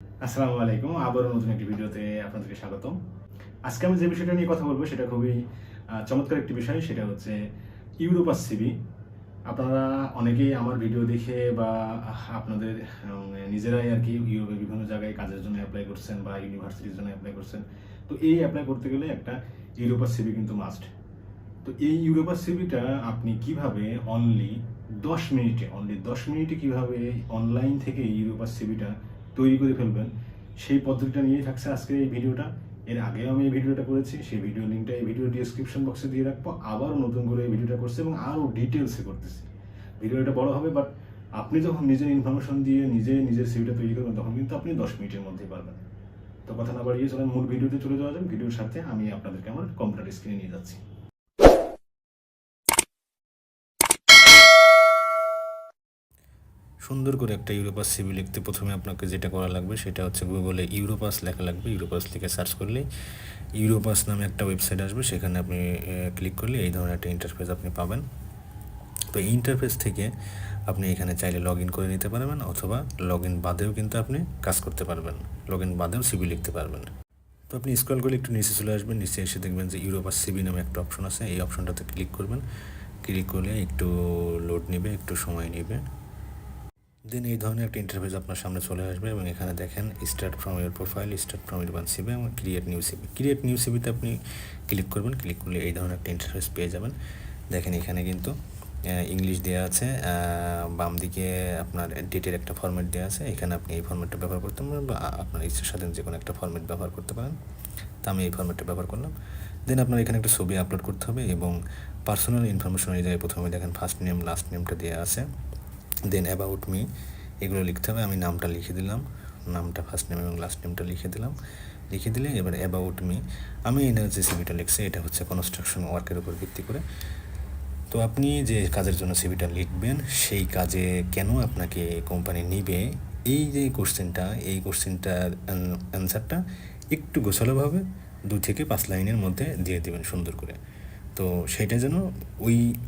আসসালামু আলাইকুম, আবারও নতুন একটি ভিডিওতে আপনাদেরকে স্বাগতম। আজকে আমি যে বিষয়টা নিয়ে কথা বলবো সেটা খুবই চমৎকার একটি বিষয়, সেটা হচ্ছে ইউরোপাস সিভি। আপনারা অনেকেই আমার ভিডিও দেখে বা আপনাদের নিজেরাই আর কি ইউরোপের বিভিন্ন জায়গায় কাজের জন্য অ্যাপ্লাই করছেন বা ইউনিভার্সিটির জন্য অ্যাপ্লাই করছেন। তো এই অ্যাপ্লাই করতে গেলে একটা ইউরোপাস সিভি কিন্তু মাস্ট। তো এই ইউরোপাস সিভিটা আপনি কিভাবে অনলি 10 মিনিটে কিভাবে অনলাইন থেকে ইউরোপাস সিভিটা তৈরি করে ফেলবেন, সেই পদ্ধতিটা নিয়েই থাকছে আজকের এই ভিডিওটা। এর আগেও আমি এই ভিডিওটা করেছি, সেই ভিডিও লিঙ্কটা এই ভিডিও ডিসক্রিপশন বক্সে দিয়ে রাখবো। আবারও নতুন করে এই ভিডিওটা করছি এবং আরও ডিটেলসে করতেছি। ভিডিওটা বড় হবে, বাট আপনি যখন নিজের ইনফরমেশন দিয়ে নিজের সিভিটা তৈরি করবেন তখন কিন্তু আপনি 10 মিনিটের মধ্যেই পারবেন। তো কথা না বাড়িয়ে চলেন মূল ভিডিওতে চলে যাওয়া যাক। ভিডিওর সাথে আমি আপনাদেরকে আমার কম্পিউটার স্ক্রিনে নিয়ে যাচ্ছি। সুন্দর করে একটা ইউরোপাস সিভি লিখতে প্রথমে আপনাকে যেটা করা লাগবে সেটা হচ্ছে গুগলে ইউরোপাস লেখা লাগবে। ইউরোপাস লিখে সার্চ করলে ইউরোপাস নামে একটা ওয়েবসাইট আসবে, সেখানে আপনি ক্লিক করলে এই ধরনের একটা ইন্টারফেস আপনি পাবেন। তো এই ইন্টারফেস থেকে আপনি এখানে চাইলে লগ ইন করে নিতে পারবেন, অথবা লগ ইন বাদেও কিন্তু আপনি কাজ করতে পারবেন, লগ ইন বাদেও সিভি লিখতে পারবেন। তো আপনি স্ক্রল করলে একটু নিচে চলে আসবেন, নিচে এসে দেখবেন যে ইউরোপাস সিভি নামে একটা অপশন আছে। এই অপশনটাতে ক্লিক করবেন। ক্লিক করলে একটু লোড নেবে, একটু সময় নেবে। দেন এই ধরনের একটা ইন্টারফেস আপনার সামনে চলে আসবে এবং এখানে দেখেন start from your profile, start from your CV এবং ক্রিয়েট নিউ সিভিতে আপনি ক্লিক করবেন। ক্লিক করলে এই ধরনের একটা ইন্টারফেস পেয়ে যাবেন। দেখেন এখানে কিন্তু ইংলিশ দেওয়া আছে, বাম দিকে আপনার ডেটের একটা ফরম্যাট দেওয়া আছে। এখানে আপনি এই ফরম্যাটটা ব্যবহার করতে পারেন বা আপনার ইচ্ছার সাথে যে কোনো একটা ফরম্যাট ব্যবহার করতে পারেন। তো আমি এই ফরম্যাটটা ব্যবহার করলাম। দেন আপনার এখানে একটা ছবি আপলোড করতে হবে এবং পার্সোনাল ইনফরমেশন অনুযায়ী প্রথমে দেখেন ফার্স্ট নেম লাস্ট নেমটা দেওয়া আছে। দেন অ্যাবাউট মি এগুলো লিখতে হবে। আমি নামটা লিখে দিলাম, নামটা ফার্স্ট নেম এবং লাস্ট নেমটা লিখে দিলাম। লিখে দিলে এবার অ্যাবাউট মি, আমি এখানে যে সিভিটা লিখছি এটা হচ্ছে কনস্ট্রাকশন ওয়ার্কের উপর ভিত্তি করে। তো আপনি যে কাজের জন্য সিভিটা লিখবেন সেই কাজে কেন আপনাকে কোম্পানি নিবে, এই যে কোশ্চেনটার অ্যান্সারটা একটু গোছালোভাবে 2 থেকে 5 লাইনের মধ্যে দিয়ে দেবেন সুন্দর করে। তো সেটা যেন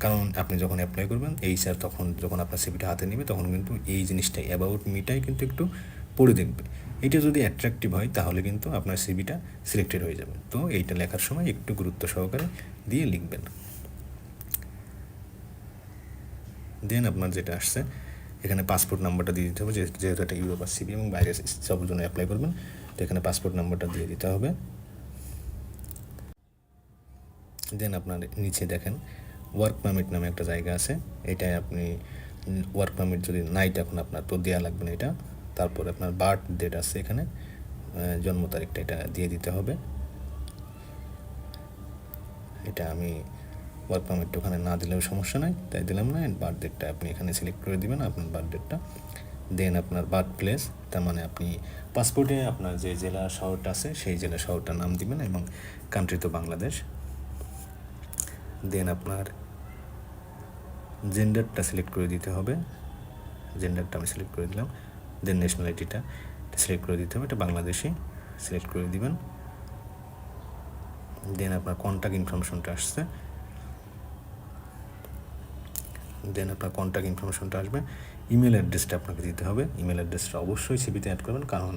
কারণ আপনি যখন অ্যাপ্লাই করবেন স্যার তখন যখন আপনার সিভিটা হাতে নেবে তখন কিন্তু এই জিনিসটাই অ্যাবাউট মিটাই কিন্তু একটু পড়ে দেখবে। এটা যদি অ্যাট্রাকটিভ হয় তাহলে কিন্তু আপনার সিভিটা সিলেক্টেড হয়ে যাবে। তো এইটা লেখার সময় একটু গুরুত্ব সহকারে দিয়ে লিখবেন। দেন আপনার যেটা আসছে এখানে পাসপোর্ট নাম্বারটা দিয়ে দিতে হবে, যেহেতু একটা ইউরোপাস সিভি এবং বাইরে সবার জন্য অ্যাপ্লাই করবেন। তো এখানে পাসপোর্ট নাম্বারটা দিয়ে দিতে হবে। দেন আপনার নিচে দেখেন ওয়ার্ক পারমিট নামে একটা জায়গা আছে। এটাই আপনি ওয়ার্ক পারমিট যদি নাই তখন আপনার তো দেওয়া লাগবে না এটা। তারপর আপনার বার্থ ডেট আছে এখানে, জন্ম তারিখটা এটা দিয়ে দিতে হবে। এটা আমি ওয়ার্ক পারমিটটা ওখানে না দিলেও সমস্যা নাই, তাই দিলাম না। বার্থ ডেটটা আপনি এখানে সিলেক্ট করে দিবেন, আপনার বার্থ ডেটটা। দেন আপনার বার্থ প্লেস, তার মানে আপনি পাসপোর্টে আপনার যে জেলা শহরটা আছে সেই জেলা শহরটার নাম দিবেন এবং কান্ট্রি তো বাংলাদেশ। দেন আপনার জেন্ডারটা সিলেক্ট করে দিতে হবে, জেন্ডারটা আমি সিলেক্ট করে দিলাম। দেন ন্যাশনালিটিটা সিলেক্ট করে দিতে হবে, এটা বাংলাদেশি সিলেক্ট করে দিবেন। দেন আপনার কন্ট্যাক্ট ইনফরমেশনটা আসছে, দেন আপনার কন্ট্যাক্ট ইনফরমেশনটা আসবে। ইমেল অ্যাড্রেসটা আপনাকে দিতে হবে। ইমেল অ্যাড্রেসটা অবশ্যই সিভিতে অ্যাড করবেন, কারণ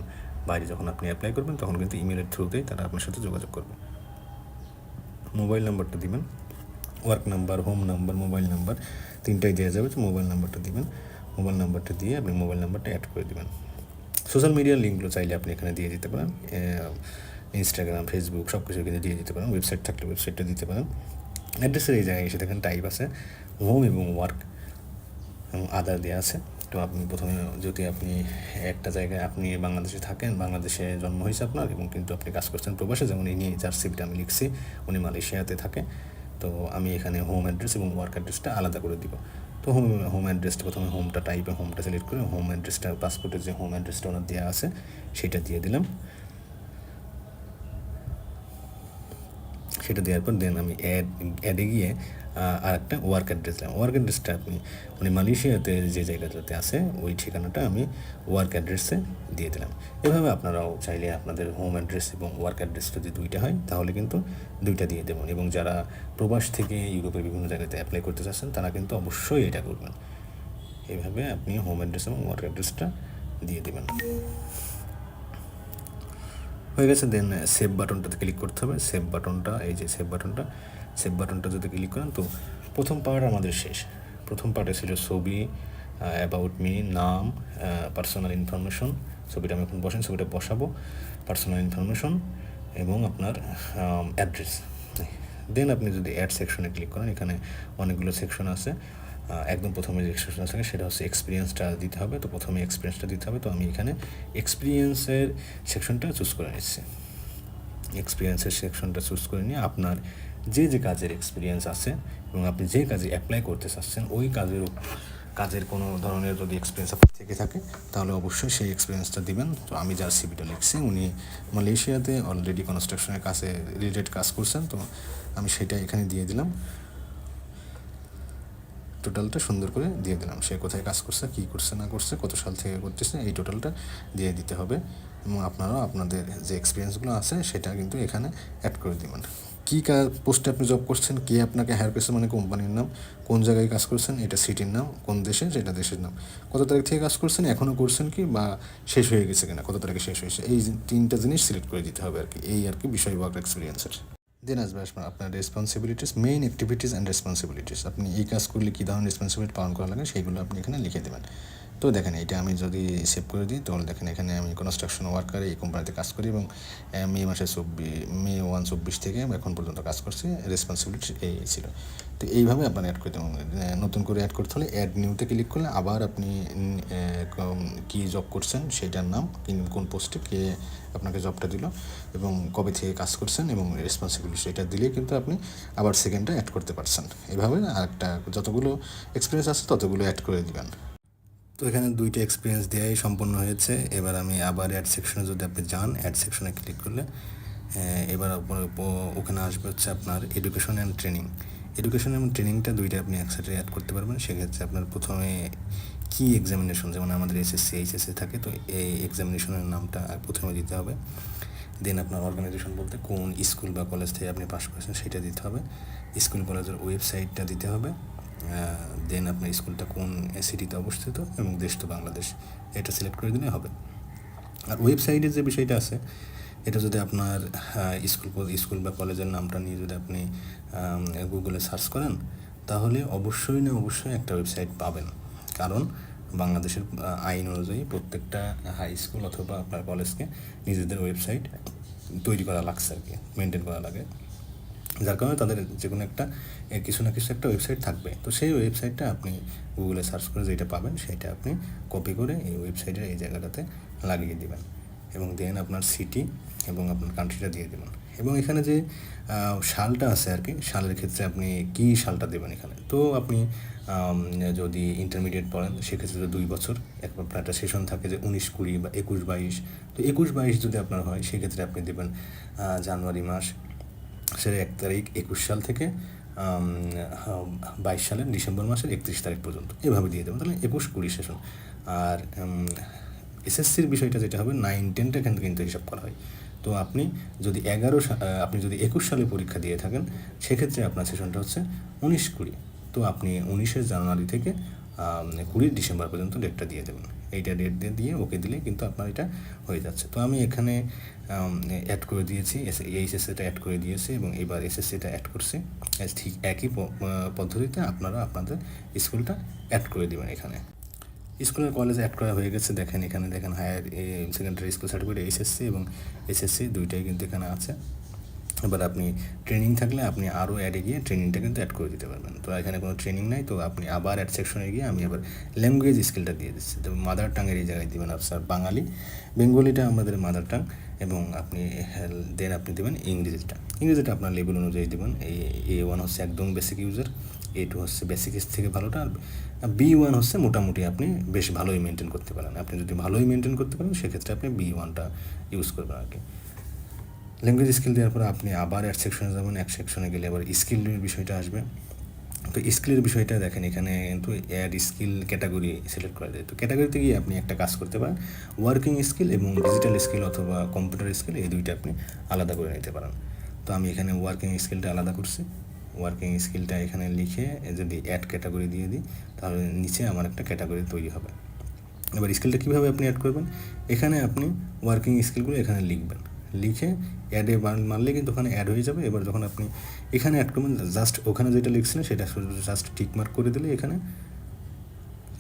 বাইরে যখন আপনি অ্যাপ্লাই করবেন তখন কিন্তু ইমেলের থ্রুতেই তারা আপনার সাথে যোগাযোগ করবে। মোবাইল নাম্বারটা দিবেন, work number, home number, mobile number তিনটাই দেওয়া যাবে। তো মোবাইল নাম্বারটা দিবেন, মোবাইল নাম্বারটা দিয়ে আপনি মোবাইল নাম্বারটা অ্যাড করে দেবেন। সোশ্যাল মিডিয়ার লিঙ্কগুলো চাইলে আপনি এখানে দিয়ে দিতে পারেন, ইনস্টাগ্রাম, ফেসবুক সব কিছু কিন্তু দিয়ে দিতে পারেন। ওয়েবসাইট থাকলে ওয়েবসাইটটা দিতে পারেন। অ্যাড্রেসের এই জায়গায় এসে দেখেন টাইপ আছে হোম এবং ওয়ার্ক এবং আদার দেওয়া আছে। তো আপনি প্রথমে যদি আপনি একটা জায়গায় আপনি বাংলাদেশে থাকেন, বাংলাদেশে জন্ম হয়েছে আপনার এবং কিন্তু আপনি কাজ করছেন প্রবাসে, যেমন এই নিয়ে যার সিভিটা আমি লিখছি উনি মালয়েশিয়াতে থাকে। তো আমি এখানে হোম অ্যাড্রেস এবং ওয়ার্ক অ্যাড্রেসটা আলাদা করে দিব। তো হোম অ্যাড্রেসটা প্রথমে হোমটা টাইপে হোমটা সিলেক্ট করে হোম অ্যাড্রেসটা পাসপোর্টের যে হোম অ্যাড্রেসটা ওনার দেওয়া আছে সেটা দিয়ে দিলাম। সেটা দেওয়ার পর দেন আমি অ্যাডে গিয়ে আর একটা ওয়ার্ক অ্যাড্রেস দিলাম। ওয়ার্ক অ্যাড্রেসটা আপনি মানে মালয়েশিয়াতে যে জায়গাটাতে আছে ওই ঠিকানাটা আমি ওয়ার্ক অ্যাড্রেসে দিয়ে দিলাম। এভাবে আপনারাও চাইলে আপনাদের হোম অ্যাড্রেস এবং ওয়ার্ক অ্যাড্রেস যদি দুইটা হয় তাহলে কিন্তু দুইটা দিয়ে দেবেন। এবং যারা প্রবাস থেকে ইউরোপের বিভিন্ন জায়গাতে অ্যাপ্লাই করতে চাচ্ছেন তারা কিন্তু অবশ্যই এটা করবেন। এইভাবে আপনি হোম অ্যাড্রেস এবং ওয়ার্ক অ্যাড্রেসটা দিয়ে দেবেন। হয়ে গেছে। দেন সেভ বাটনটাতে ক্লিক করতে হবে। সেভ বাটনটা, এই যে সেভ বাটনটা যদি ক্লিক করেন তো প্রথম পার্ট আমাদের শেষ। প্রথম পার্টে ছিল ছবি, অ্যাবাউট মি, নাম, পার্সোনাল ইনফরমেশন। ছবিটা আমি এখন ছবিটা বসাবো, পার্সোনাল ইনফরমেশন এবং আপনার অ্যাড্রেস। দেন আপনি যদি অ্যাড সেকশনে ক্লিক করেন, এখানে অনেকগুলো সেকশন আছে। একদম প্রথমে যে সেকশন আছে সেটা হচ্ছে এক্সপিরিয়েন্সটা দিতে হবে। তো প্রথমে এক্সপিরিয়েন্সটা দিতে হবে। তো আমি এখানে এক্সপিরিয়েন্সের সেকশনটা চুজ করে নিচ্ছি। এক্সপিরিয়েন্সের সেকশনটা চুজ করে নিয়ে আপনার যে কাজের এক্সপিরিয়েন্স আছে এবং আপনি যে কাজে অ্যাপ্লাই করতে চাচ্ছেন ওই কাজের কোনো ধরনের যদি এক্সপিরিয়েন্স আপনার থেকে থাকে তাহলে অবশ্যই সেই এক্সপিরিয়েন্সটা দিবেন। তো আমি যার সিভিটা লিখছি উনি মালয়েশিয়াতে অলরেডি কনস্ট্রাকশনের কাছে রিলেটেড কাজ করছেন, তো আমি সেটা এখানে দিয়ে দিলাম। টোটালটা সুন্দর করে দিয়ে দিলাম, সে কোথায় কাজ করছে, কী করছে না করছে, কত সাল থেকে করতেছে, এই টোটালটা দিয়ে দিতে হবে। এবং আপনারাও আপনাদের যে এক্সপিরিয়েন্সগুলো আছে সেটা কিন্তু এখানে অ্যাড করে দেবেন। কী পোস্টে আপনি জব করছেন, কে আপনাকে হায়ার করছে, মানে কোম্পানির নাম, কোন জায়গায় কাজ করছেন, এটা সিটির নাম, কোন দেশে সেটা দেশের নাম, কত তারিখ থেকে কাজ করছেন, এখনও করছেন কি, বা শেষ হয়ে গেছে কিনা, কত তারিখে শেষ হয়েছে, এই 3টা জিনিস সিলেক্ট করে দিতে হবে আর কি। এই আর কি বিষয় ওয়ার্ক এক্সপিরিয়েন্সের। দেন আসবে আপনার responsibilities, main activities and responsibilities. আপনি এই কাজ করলে কী ধরনের রেসপন্সিবিলিটি পালন করা লাগে সেইগুলো আপনি এখানে লিখে দেবেন। তো দেখেন এটা আমি যদি সেভ করে দিই তাহলে দেখেন এখানে আমি কনস্ট্রাকশন ওয়ার্কারে এই কোম্পানিতে কাজ করি এবং মে 1 থেকে এখন পর্যন্ত কাজ করছি। রেসপন্সিবিলিটি এই ছিল। তো এইভাবে আপনার অ্যাড করতে হবে। নতুন করে অ্যাড করতে হলে অ্যাড নিউতে ক্লিক করলে আবার আপনি কী জব করছেন সেটার নাম, কোন পোস্টে কে আপনাকে জবটা দিল এবং কবে থেকে কাজ করছেন এবং রেসপন্সিবিলিটি এটা দিলেই কিন্তু আপনি আবার সেকেন্ডটা অ্যাড করতে পারছেন। এভাবে আরেকটা যতগুলো এক্সপিরিয়েন্স আছে ততগুলো অ্যাড করে দিবেন। তো এখানে 2টা এক্সপিরিয়েন্স দেওয়াই সম্পন্ন হয়েছে। এবার আমি আবার অ্যাড সেকশনে যদি আপনি যান, অ্যাড সেকশনে ক্লিক করলে এবার ওখানে আসবে হচ্ছে আপনার এডুকেশন অ্যান্ড ট্রেনিং। এডুকেশন এবং ট্রেনিংটা 2টা আপনি একসাথে অ্যাড করতে পারবেন। সেক্ষেত্রে আপনার প্রথমে কি এক্সামিনেশন, যেমন আমাদের এসএসসি এইচএসসি থাকে, তো এই এক্সামিনেশনের নামটা প্রথমে দিতে হবে। দেন আপনার অর্গানাইজেশন বলতে কোন স্কুল বা কলেজ থেকে আপনি পাস করেছেন সেটা দিতে হবে। স্কুল কলেজের ওয়েবসাইটটা দিতে হবে। দেন আপনার স্কুলটা কোন সিটিতে অবস্থিত এবং দেশ তো বাংলাদেশ, এটা সিলেক্ট করে দিলে হবে। আর ওয়েবসাইটের যে বিষয়টা আছে এটা যদি আপনার স্কুল বা কলেজের নামটা নিয়ে যদি আপনি গুগলে সার্চ করেন তাহলে অবশ্যই একটা ওয়েবসাইট পাবেন। কারণ বাংলাদেশের আইন অনুযায়ী প্রত্যেকটা হাই স্কুল অথবা আপনার কলেজকে নিজেদের ওয়েবসাইট তৈরি করা লাগছে আর কি, মেনটেন করা লাগে। যার কারণে তাদের যে কোনো একটা কিছু না কিছু একটা ওয়েবসাইট থাকবে। তো সেই ওয়েবসাইটটা আপনি গুগলে সার্চ করে যেটা পাবেন সেটা আপনি কপি করে এই ওয়েবসাইটের এই জায়গাটাতে লাগিয়ে দেবেন এবং দেন আপনার সিটি এবং আপনার কান্ট্রিটা দিয়ে দেবেন। এবং এখানে যে সালটা আছে আর কি, সালের ক্ষেত্রে আপনি কী সালটা দেবেন এখানে। তো আপনি যদি ইন্টারমিডিয়েট পড়েন সেক্ষেত্রে 2 বছর আপনার একটা সেশন থাকে যে 19-20 বা 21-22। তো 21-22 যদি আপনার হয় সেক্ষেত্রে আপনি দেবেন জানুয়ারি মাস সেটা 1 তারিখ 21 সাল থেকে 22 সালের ডিসেম্বর মাসের 31 তারিখ পর্যন্ত এভাবে দিয়ে দেবেন, তাহলে 21-20 সেশন। আর এসএসসির বিষয়টা যেটা হবে 9-10টা এখান থেকে কিন্তু হিসাব করা হয়। তো আপনি যদি 21 সালে পরীক্ষা দিয়ে থাকেন সেক্ষেত্রে আপনার সেশনটা হচ্ছে 19-20। তো আপনি 19 জানুয়ারি থেকে 20 ডিসেম্বর পর্যন্ত ডেটটা দিয়ে দেবেন। এইটা ডেট দিয়ে ওকে দিলে কিন্তু আপনার এটা হয়ে যাচ্ছে। তো আমি এখানে অ্যাড করে দিয়েছি, এইচএসসিটা অ্যাড করে দিয়েছি এবং এবার এসএসসিটা অ্যাড করছি। ঠিক একই পদ্ধতিতে আপনারা আপনাদের স্কুলটা অ্যাড করে দেবেন। এখানে স্কুলের কলেজে অ্যাড করা হয়ে গেছে। এখানে দেখেন higher secondary school certificate HSC এবং এসএসসি 2টাই কিন্তু এখানে আছে। এবার আপনি ট্রেনিং থাকলে আপনি আরও অ্যাডে গিয়ে ট্রেনিংটা কিন্তু অ্যাড করে দিতে পারবেন। তো এখানে কোনো ট্রেনিং নাই, তো আপনি আবার অ্যাড সেকশনে গিয়ে আমি আবার ল্যাঙ্গুয়েজ স্কিলটা দিয়ে দিচ্ছি। তো মাদার টাঙের এই জায়গায় দেবেন আপনার বাঙালি, বেঙ্গলিটা আমাদের মাদার টাং এবং আপনি দেন আপনি দেবেন ইংরেজিটা আপনার লেভেল অনুযায়ী দেবেন। A1 হচ্ছে একদম বেসিক ইউজার, A2 হচ্ছে বেসিকের থেকে ভালোটা, আর B1 হচ্ছে মোটামুটি আপনি বেশ ভালোই মেনটেন করতে পারেন। আপনি যদি ভালোই মেনটেন করতে পারেন সেক্ষেত্রে আপনি B1টা ইউজ করবেন আর কি। ল্যাঙ্গুয়েজ স্কিল দেওয়ার পরে আপনি আবার অ্যাড সেকশনে যাবেন। এক সেকশনে গেলে আবার স্কিলের বিষয়টা আসবে। তো স্কিলের বিষয়টা দেখেন এখানে কিন্তু অ্যাড স্কিল ক্যাটাগরি সিলেক্ট করা যায়। তো ক্যাটাগরিতে গিয়ে আপনি একটা কাজ করতে পারেন, ওয়ার্কিং স্কিল এবং ডিজিটাল স্কিল অথবা কম্পিউটার স্কিল, এই 2টা আপনি আলাদা করে নিতে পারেন। তো আমি এখানে ওয়ার্কিং স্কিলটা আলাদা করছি। ওয়ার্কিং স্কিলটা এখানে লিখে যদি অ্যাড ক্যাটাগরি দিয়ে দিই তাহলে নিচে আমার একটা ক্যাটাগরি তৈরি হবে। এবার স্কিলটা কীভাবে আপনি অ্যাড করবেন, এখানে আপনি ওয়ার্কিং স্কিলগুলো এখানে লিখবেন। লিখে অ্যাডে মারলে কিন্তু ওখানে অ্যাড হয়ে যাবে। এবার যখন আপনি এখানে অ্যাড করবেন, জাস্ট ওখানে যেটা লিখছিলেন সেটা জাস্ট টিকমার্ক করে দিলে, এখানে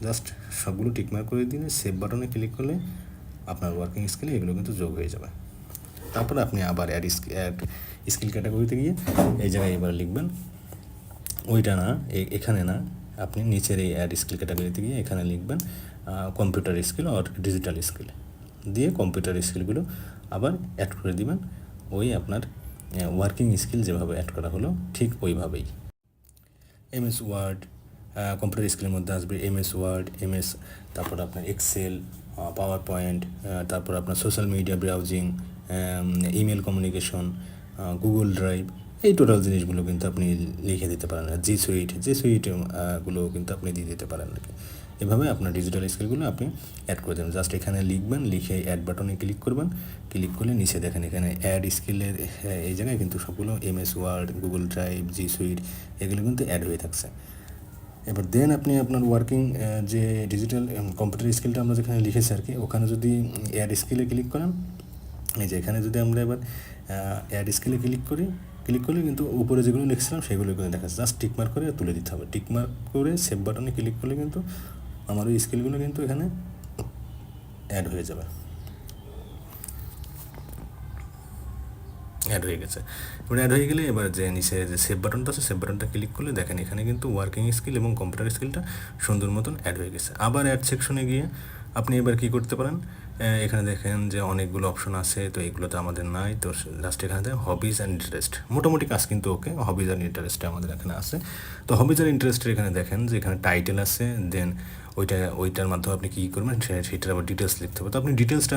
জাস্ট সবগুলো টিকমার্ক করে দিলে সেভ বাটনে ক্লিক করলে আপনার ওয়ার্কিং স্কিলে এগুলো কিন্তু যোগ হয়ে যাবে। তারপরে আপনি আবার অ্যাড স্কিল ক্যাটাগরিতে গিয়ে এই জায়গায় এবার লিখবেন, ওইটা না, এখানে না, আপনি নিচের এই অ্যাড স্কিল ক্যাটাগরিতে গিয়ে এখানে লিখবেন কম্পিউটার স্কিল আর ডিজিটাল স্কিল দিয়ে কম্পিউটার স্কিলগুলো আবার অ্যাড করে দিবেন, ওই আপনার ওয়ার্কিং স্কিল যেভাবে অ্যাড করা হলো ঠিক ওইভাবেই। এমএস ওয়ার্ড, কম্পিউটার স্কিলের মধ্যে আসবে এমএস ওয়ার্ড, তারপর আপনার এক্সেল, পাওয়ার পয়েন্ট, তারপর আপনার social media browsing, email communication, Google drive, এই টোটাল জিনিসগুলো কিন্তু আপনি লিখে দিতে পারেন। জি সুইট গুলো কিন্তু আপনি দিয়ে দিতে পারেন আর কি। এভাবে আপনার ডিজিটাল স্কিলগুলো আপনি অ্যাড করে দেবেন। জাস্ট এখানে লিখবেন, লিখে অ্যাড বাটনে ক্লিক করবেন, ক্লিক করলে নিচে দেখেন এখানে অ্যাড স্কিলের এই জায়গায় কিন্তু সবগুলো এমএস ওয়ার্ড, গুগল ড্রাইভ, জি সুইট এগুলো কিন্তু অ্যাড হয়ে থাকছে। এবার দেন আপনি আপনার ওয়ার্কিং যে ডিজিটাল কম্পিউটার স্কিলটা আমরা যেখানে লিখেছি আর কি, ওখানে যদি অ্যাড স্কিলে ক্লিক করেন, এই যে এখানে যদি আমরা এবার অ্যাড স্কিলে ক্লিক করলে কিন্তু উপরে যেগুলো লিখছিলাম সেগুলো কিন্তু দেখা যাচ্ছে। জাস্ট টিকমার্ক করে তুলে দিতে হবে। টিকমার্ক করে সেভ বাটনে ক্লিক করলে কিন্তু আমার ওই স্কিলগুলো কিন্তু এখানে অ্যাড হয়ে যাবে, অ্যাড হয়ে গেছে। এবার অ্যাড হয়ে গেলে এবার যে নিচে যে সেভ বাটনটা আছে, সেভ বাটনটা ক্লিক করলে দেখেন এখানে কিন্তু ওয়ার্কিং স্কিল এবং কম্পিউটার স্কিলটা সুন্দর মতন অ্যাড হয়ে গেছে। আবার অ্যাড সেকশনে গিয়ে আপনি এবার কী করতে পারেন, এখানে দেখেন যে অনেকগুলো অপশন আছে, তো এগুলো তো আমাদের নাই, তো লাস্ট এখানে দেখেন হবিজ অ্যান্ড ইন্টারেস্ট, মোটামুটি কাজ কিন্তু ওকে, হবিজ অ্যান্ড ইন্টারেস্টে আমাদের এখানে আছে। তো হবিজ অ্যান্ড ইন্টারেস্টের এখানে দেখেন যে এখানে টাইটেল আছে, দেন ওইটার মাধ্যমে আপনি কী করবেন সেটার আবার ডিটেলস লিখতে হবে। তো আপনি ডিটেলসটা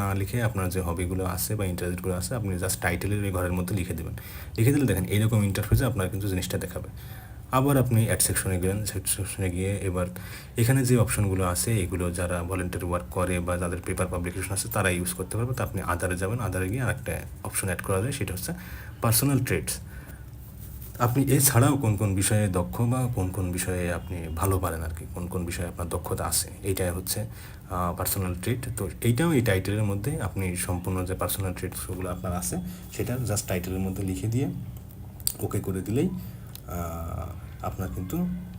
না লিখে আপনার যে হবিগুলো আছে বা ইন্টারেস্টগুলো আছে আপনি জাস্ট টাইটেলের এই ঘরের মধ্যে লিখে দেবেন। লিখে দিলে দেখেন এইরকম ইন্টারফেসে আপনার কিন্তু জিনিসটা দেখাবে। আবার আপনি অ্যাড সেকশনে গেলেন, সেকশনে গিয়ে এবার এখানে যে অপশনগুলো আছে এগুলো যারা ভলেন্টারি ওয়ার্ক করে বা যাদের পেপার পাবলিকেশন আছে তারা ইউজ করতে পারবে। তো আপনি আদারে যাবেন, আদারে গিয়ে আরেকটা অপশন অ্যাড করা যায়, সেটা হচ্ছে পার্সোনাল ট্রেডস। আপনি এছাড়াও কোন কোন বিষয়ে দক্ষ বা কোন কোন বিষয়ে আপনি ভালো পারেন আর কি, কোন কোন বিষয়ে আপনার দক্ষতা আছে, এইটাই হচ্ছে পার্সোনাল ট্রেড। তো এইটাও এই টাইটেলের মধ্যে আপনি সম্পূর্ণ যে পার্সোনাল ট্রেডসগুলো আপনার আছে সেটা জাস্ট টাইটেলের মধ্যে লিখে দিয়ে ওকে করে দিলেই আপনার কিন্তু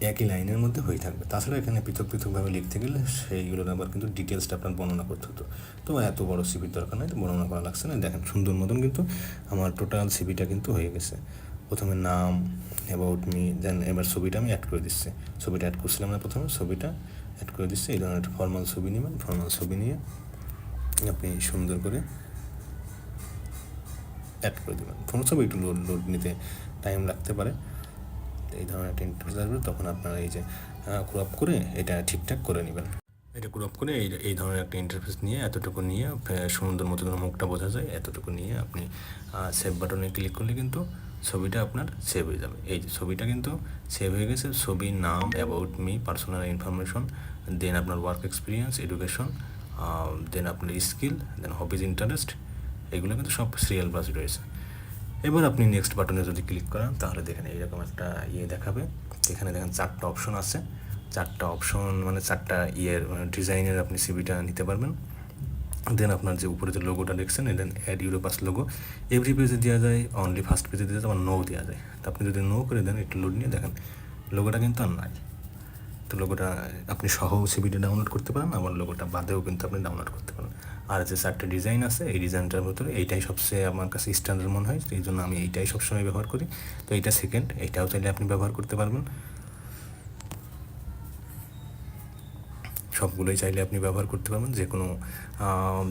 একই লাইনের মধ্যে হয়ে থাকবে। তাছাড়া এখানে পৃথকভাবে লিখতে গেলে সেইগুলোর আবার কিন্তু ডিটেলসটা আপনার বর্ণনা করতে হতো। তো এত বড় সিভির দরকার নেই, বর্ণনা করা লাগছে না। দেখেন সুন্দর মতন কিন্তু আমার টোটাল সিভিটা কিন্তু হয়ে গেছে। প্রথমে নাম, অ্যাবাউট মি, দেন এবার ছবিটা আমি অ্যাড করে দিচ্ছি। ছবিটা অ্যাড করছিলাম না, প্রথমে ছবিটা অ্যাড করে দিচ্ছি। এই ধরনের একটা ফর্মাল ছবি নেবেন, ফর্মাল ছবি নিয়ে আপনি সুন্দর করে অ্যাড করে দেবেন। ফর্মাল ছবি একটু লোড নিতে টাইম লাগতে পারে। এই ধরনের একটা ইন্টারফেস আসবে, তখন আপনারা এই যে ক্রপ করে এটা ঠিকঠাক করে নেবেন। এটা ক্রপ করে এই ধরনের একটা ইন্টারফেস নিয়ে এতটুকু নিয়ে সুন্দর মতো মুখটা বোঝা যায়, এতটুকু নিয়ে আপনি সেভ বাটনে ক্লিক করলে কিন্তু ছবিটা আপনার সেভ হয়ে যাবে। এই যে ছবিটা কিন্তু সেভ হয়ে গেছে। ছবির নাম, অ্যাবাউট মি, পার্সোনাল ইনফরমেশন, দেন আপনার ওয়ার্ক এক্সপিরিয়েন্স, এডুকেশন, দেন আপনার স্কিল, দেন হবিজ, ইন্টারেস্ট, এগুলো কিন্তু সব সিরিয়াল বাস রয়েছে। এবার আপনি নেক্সট বাটনে যদি ক্লিক করেন তাহলে দেখেন এইরকম একটা দেখাবে। এখানে দেখেন 4টা অপশন আছে, 4টা অপশন মানে 4টা ডিজাইনের আপনি সিভিটা নিতে পারবেন। দেন আপনার যে উপরে যে লোগোটা দেখছেন, দেন অ্যাড ইউরোপাস লোগো এভরি পেজে দেওয়া যায়, অনলি ফার্স্ট পেজে দেওয়া যায়, আবার নো দেওয়া যায়। তো আপনি যদি নো করে দেন, একটু লোড নিয়ে দেখেন লোগোটা কিন্তু আর নাই। তো লোগোটা আপনি সহ সিভিটা ডাউনলোড করতে পারেন, আবার লোগোটা বাদেও কিন্তু আপনি ডাউনলোড করতে পারেন। আর যে 4টা ডিজাইন আছে এই ডিজাইনটার ভিতরে এইটাই সবচেয়ে আমার কাছে স্ট্যান্ডার্ড মনে হয়, এই জন্য আমি এইটাই সবসময় ব্যবহার করি। তো এইটা সেকেন্ড, এইটাও চাইলে আপনি ব্যবহার করতে পারবেন, সবগুলোই চাইলে আপনি ব্যবহার করতে পারবেন, যে কোনো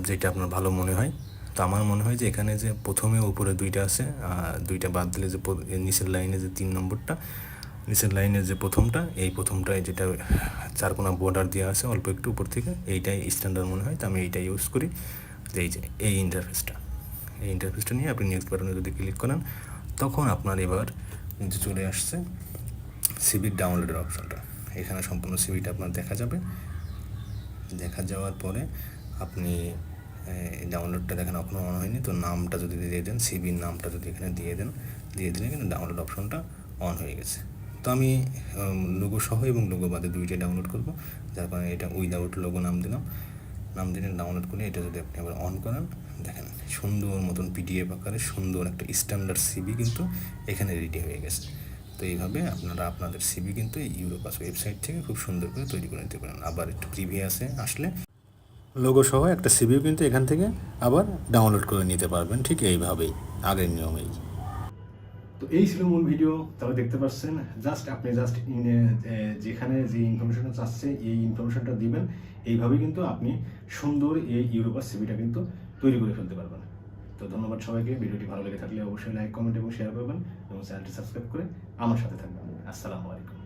যেটা আপনার ভালো মনে হয়। তো আমার মনে হয় যে এখানে যে প্রথমে উপরে 2টা আছে, 2টা বাদ দিলে যে নিচের লাইনে যে 3 নম্বরটা, নিচের লাইনের যে প্রথমটা, এই প্রথমটায় যেটা 4 কোণা বর্ডার দেওয়া আছে অল্প একটু উপর থেকে, এইটাই স্ট্যান্ডার্ড মনে হয়। তো আমি এইটাই ইউজ করি। এই যে এই ইন্টারফেসটা নিয়ে আপনি নেক্সট বাটনে যদি ক্লিক করেন তখন আপনার এবার কিন্তু চলে আসছে সিভির ডাউনলোডের অপশনটা। এখানে সম্পূর্ণ সিভিটা আপনার দেখা যাবে। দেখা যাওয়ার পরে আপনি ডাউনলোডটা দেখেন এখনও অন হয়নি, তো নামটা যদি দিয়ে দেন, সিভির নামটা যদি এখানে দিয়ে দিলে কিন্তু ডাউনলোড অপশনটা অন হয়ে গেছে। তো আমি লোগো সহ এবং লোগো বাদে 2টাই ডাউনলোড করব, যার কারণে এটা উইদাউট লোগো নাম দিলাম। নাম দিলেন, ডাউনলোড করে এটা যদি আপনি আবার অন করেন, দেখেন সুন্দর মতন পিডিএফ আকারে সুন্দর একটা স্ট্যান্ডার্ড সিভি কিন্তু এখানে রেডি হয়ে গেছে। তো এইভাবে আপনারা আপনাদের সিভি কিন্তু এই ইউরোপাস ওয়েবসাইট থেকে খুব সুন্দর করে তৈরি করে নিতে পারেন। আবার একটু প্রিভিয়াসে আসলে লোগো সহ একটা সিভিও কিন্তু এখান থেকে আবার ডাউনলোড করে নিতে পারবেন, ঠিক এইভাবেই, আগের নিয়মেই। তো এই ছিল মূল ভিডিও, তাহলে দেখতে পাচ্ছেন আপনি যেখানে যে ইনফরমেশনটা চাচ্ছে এই ইনফরমেশনটা দিবেন, এইভাবেই কিন্তু আপনি সুন্দর এই ইউরোপাস সিভিটা কিন্তু তৈরি করে ফেলতে পারবেন। তো ধন্যবাদ সবাইকে। ভিডিওটি ভালো লেগে থাকলে অবশ্যই লাইক, কমেন্ট এবং শেয়ার করবেন এবং চ্যানেলটি সাবস্ক্রাইব করে আমার সাথে থাকবেন। আসসালামু আলাইকুম।